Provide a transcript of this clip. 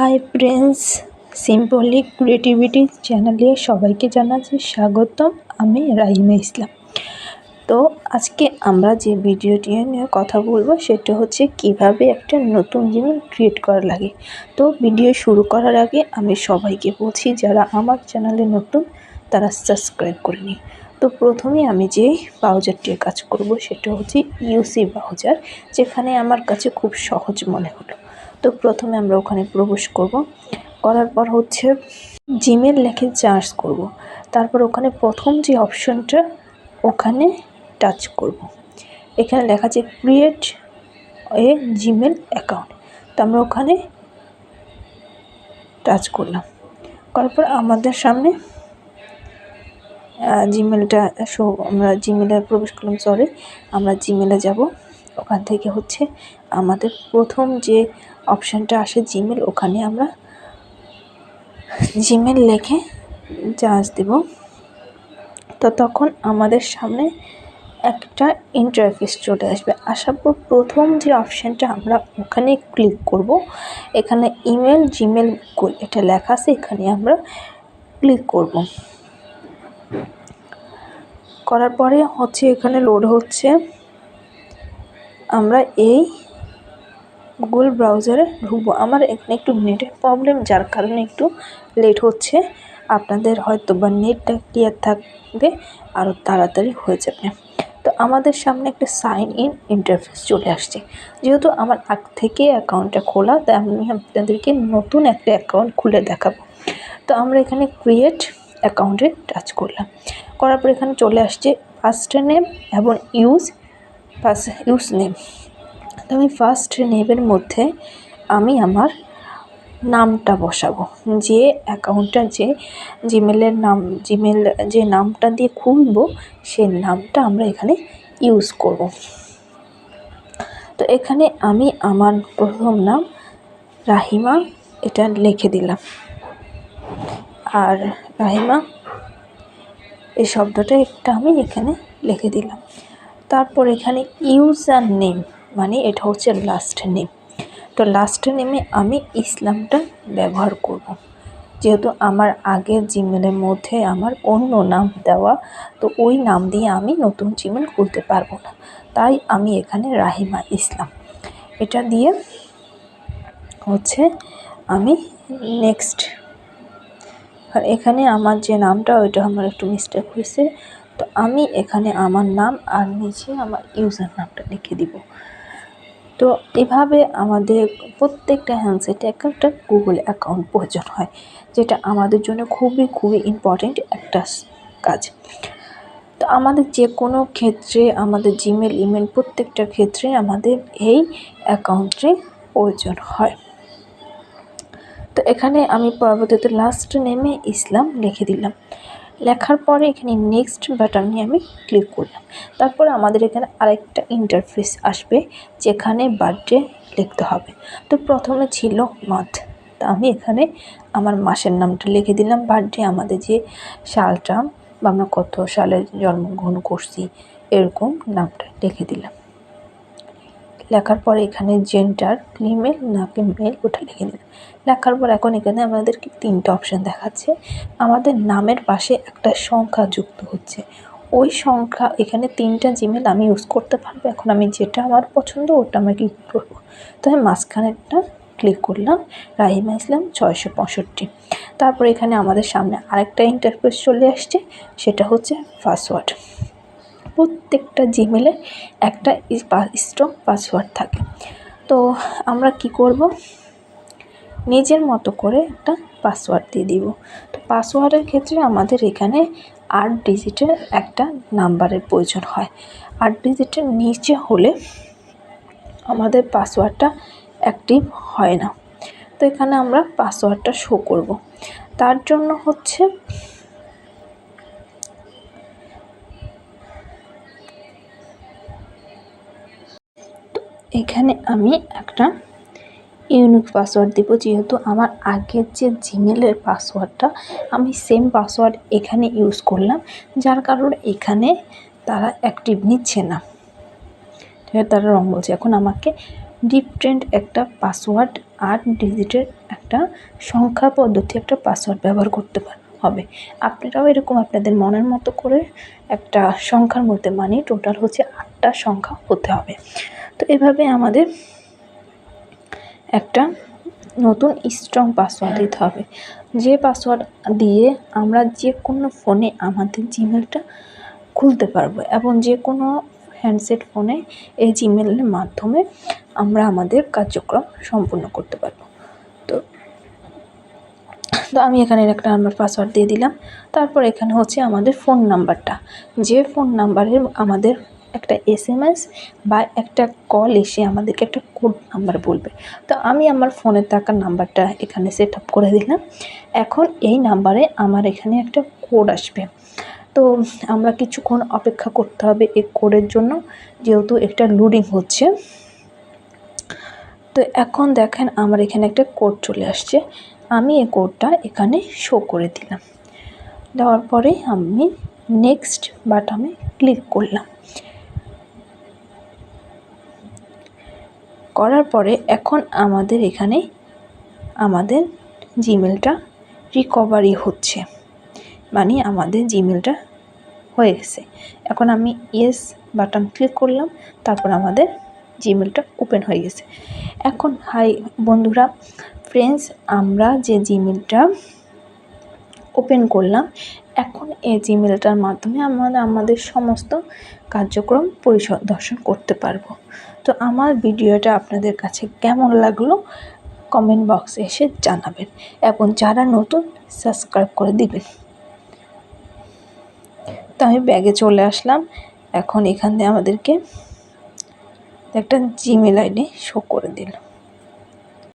Hi friends, simply creativity চ্যানেলে সবাইকে জানাচ্ছি স্বাগতম। আমি রাহিমা ইসলাম। তো আজকে আমরা যে ভিডিওটি নিয়ে কথা বলবো সেটা হচ্ছে কিভাবে একটা নতুন জিমেল ক্রিয়েট করা লাগে। তো ভিডিও শুরু করার আগে আমি সবাইকে বলছি যারা আমার চ্যানেলে নতুন তারা সাবস্ক্রাইব করে নিন। তো প্রথমে আমি যে ব্রাউজারটির কাজ করব সেটা হচ্ছে ইউসি ব্রাউজার, যেখানে আমার কাছে খুব সহজ মনে হলো। তো প্রথমে আমরা ওখানে প্রবেশ করব, করার পর হচ্ছে জিমেল লিখে সার্চ করব। তারপর ওখানে প্রথম যে অপশনটা ওখানে টাচ করব। এখানে লেখা আছে ক্রিয়েট এ জিমেল অ্যাকাউন্ট। তো আমরা ওখানে টাচ করলাম, করার পর আমাদের সামনে জিমেলটা আমরা জিমেলে প্রবেশ করলাম। আমরা জিমেলে যাব। ওখান থেকে হচ্ছে আমাদের প্রথম যে অপশানটা আসে জিমেল, ওখানে আমরা জিমেল লিখে সার্চ দেব। তো তখন আমাদের সামনে একটা ইন্টারফেস চলে আসবে। আসার পর প্রথম যে অপশানটা আমরা ওখানে ক্লিক করব। এখানে ইমেল জিমেল এটা লেখা আছে, এখানে আমরা ক্লিক করব। করার পরে হচ্ছে এখানে লোড হচ্ছে। আমরা এই গুগল ব্রাউজারে ঢুকবো। আমার এখানে একটু নেটের প্রবলেম, যার কারণে একটু লেট হচ্ছে। আপনাদের হয়তো বা নেটটা ক্লিয়ার থাকবে আরও তাড়াতাড়ি হয়ে যাবে। তো আমাদের সামনে একটা সাইন ইন ইন্টারফেস চলে আসছে। যেহেতু আমার আগ থেকে অ্যাকাউন্টটা খোলা, তাই আমি আপনাদেরকে নতুন একটা অ্যাকাউন্ট খুলে দেখাবো। তো আমরা এখানে ক্রিয়েট অ্যাকাউন্টে টাচ করলাম, করার পর এখানে চলে আসছে ফার্স্ট নেম এবং ইউজ নেম। তো আমি ফার্স্ট নেমের মধ্যে আমি আমার নামটা বসাবো, যে অ্যাকাউন্টটা যে জিমেলের নাম, জিমেল যে নামটা দিয়ে খুলবো সেই নামটা আমরা এখানে ইউজ করব। তো এখানে আমি আমার প্রথম নাম রাহিমা এটা লিখে দিলাম, আর রাহিমা এই শব্দটা একটা আমি এখানে লিখে দিলাম। তারপর এখানে ইউজার নেম মানে এটা হচ্ছে লাস্ট নেম। তো লাস্ট নেমে আমি ইসলামটা ব্যবহার করব। যেহেতু আমার আগের জিমেলের মধ্যে আমার অন্য নাম দেওয়া, তো ওই নাম দিয়ে আমি নতুন জিমেল খুলতে পারবো না, তাই আমি এখানে রাহিমা ইসলাম এটা দিয়ে হচ্ছে আমি নেক্সট। আর এখানে আমার যে নামটা ওইটা আমার একটু মিস্টেক হয়েছে, তো আমি এখানে আমার নাম আর নিচে আমার ইউজার নামটা লিখে দিব। তো এভাবে আমাদের প্রত্যেকটা হ্যান্ডসেটে একটা গুগল অ্যাকাউন্ট প্রয়োজন হয়, যেটা আমাদের জন্য খুবই ইম্পর্টেন্ট একটা কাজ। তো আমাদের যে কোনো ক্ষেত্রে, আমাদের জিমেল ইমেল প্রত্যেকটা ক্ষেত্রে আমাদের এই অ্যাকাউন্টে প্রয়োজন হয়। তো এখানে আমি পরবর্তীতে লাস্ট নেমে ইসলাম লিখে দিলাম। লেখার পরে এখানে নেক্সট বাটনে আমি ক্লিক করলাম। তারপরে আমাদের এখানে আরেকটা ইন্টারফেস আসবে, যেখানে বার্থডে লিখতে হবে। তো প্রথমে ছিল মান্থ, তা আমি এখানে আমার মাসের নামটা লিখে দিলাম। বার্থডে আমাদের যে সালটা বা আমরা কত সালে জন্মগ্রহণ করছি এরকম নামটা লিখে দিলাম। লেখার পরে এখানে জেন্ডার ফিমেল নাকি মেল ওটা লিখে দিলাম। লেখার পর এখন এখানে আমাদেরকে তিনটা অপশান দেখাচ্ছে। আমাদের নামের পাশে একটা সংখ্যা যুক্ত হচ্ছে, ওই সংখ্যা এখানে তিনটা জিমেল আমি ইউজ করতে পারবো। এখন আমি যেটা আমার পছন্দ ওটা আমি ক্লিক করবো। তো আমি মাঝখানেরটা ক্লিক করলাম, রাহিমা ইসলাম 665। তারপর এখানে আমাদের সামনে আরেকটা ইন্টারফেস চলে আসছে, সেটা হচ্ছে পাসওয়ার্ড। প্রত্যেকটা জিমেলে একটা স্ট্রং পাসওয়ার্ড থাকে। তো আমরা কি করব, নিজের মতো করে একটা পাসওয়ার্ড দিয়ে দিব। তো পাসওয়ার্ডের ক্ষেত্রে আমাদের এখানে 8 ডিজিটের একটা নাম্বারের প্রয়োজন হয়। 8 ডিজিটের নিচে হলে আমাদের পাসওয়ার্ডটা অ্যাক্টিভ হয় না। তো এখানে আমরা পাসওয়ার্ডটা শো করব। তার জন্য হচ্ছে এখানে আমি একটা ইউনিক পাসওয়ার্ড দিব। যেহেতু আমার আগের যে জিমেলের পাসওয়ার্ডটা আমি সেম পাসওয়ার্ড এখানে ইউজ করলাম, যার কারণে এখানে তারা অ্যাক্টিভ নিচ্ছে না, তারা রং বলছে। এখন আমাকে ডিফারেন্ট একটা পাসওয়ার্ড 8 ডিজিটের একটা সংখ্যা পদ্ধতি একটা পাসওয়ার্ড ব্যবহার করতে হবে। আপনারাও এরকম আপনাদের মনের মতো করে একটা সংখ্যার মধ্যে মানে টোটাল হচ্ছে 8টা সংখ্যা হতে হবে। তো এভাবে আমাদের একটা নতুন স্ট্রং পাসওয়ার্ড দিতে হবে, যে পাসওয়ার্ড দিয়ে আমরা যে কোনো ফোনে আমাদের জিমেলটা খুলতে পারবো এবং যে কোনো হ্যান্ডসেট ফোনে এই জিমেলের মাধ্যমে আমরা আমাদের কার্যক্রম সম্পূর্ণ করতে পারবো। তো আমি এখানে একটা নাম্বার পাসওয়ার্ড দিয়ে দিলাম। তারপর এখানে হচ্ছে আমাদের ফোন নাম্বারটা, যে ফোন নাম্বারের আমাদের একটা SMS বা একটা কল এসে আমাদেরকে একটা কোড নাম্বার বলবে। তো আমি আমার ফোনে থাকা নাম্বারটা এখানে সেট আপ করে দিলাম। এখন এই নাম্বারে আমার এখানে একটা কোড আসবে। তো আমরা কিছুক্ষণ অপেক্ষা করতে হবে এই কোডের জন্য, যেহেতু একটা লোডিং হচ্ছে। তো এখন দেখেন আমার এখানে একটা কোড চলে আসছে। আমি এই কোডটা এখানে শো করে দিলাম। দেওয়ার পরে আমি নেক্সট বাটনে ক্লিক করলাম। করার পরে এখন আমাদের এখানে আমাদের জিমেলটা রিকভারি হচ্ছে, মানে আমাদের জিমেলটা হয়ে গেছে। এখন আমি ইয়েস বাটন ক্লিক করলাম, তারপর আমাদের জিমেলটা ওপেন হয়ে গেছে। এখন হাই বন্ধুরা, ফ্রেন্ডস, আমরা যে জিমেলটা ওপেন করলাম, এখন এই জিমেলটার মাধ্যমে আমরা আমাদের সমস্ত কার্যক্রম পরিদর্শন করতে পারবো। তো আমার ভিডিওটা আপনাদের কাছে কেমন লাগলো কমেন্ট বক্সে এসে জানাবেন এবং যারা নতুন সাবস্ক্রাইব করে দিবেন। তো আমি ব্যাগে চলে আসলাম। এখন এখানে আমাদেরকে একটা জিমেল আইডি শো করে দিল।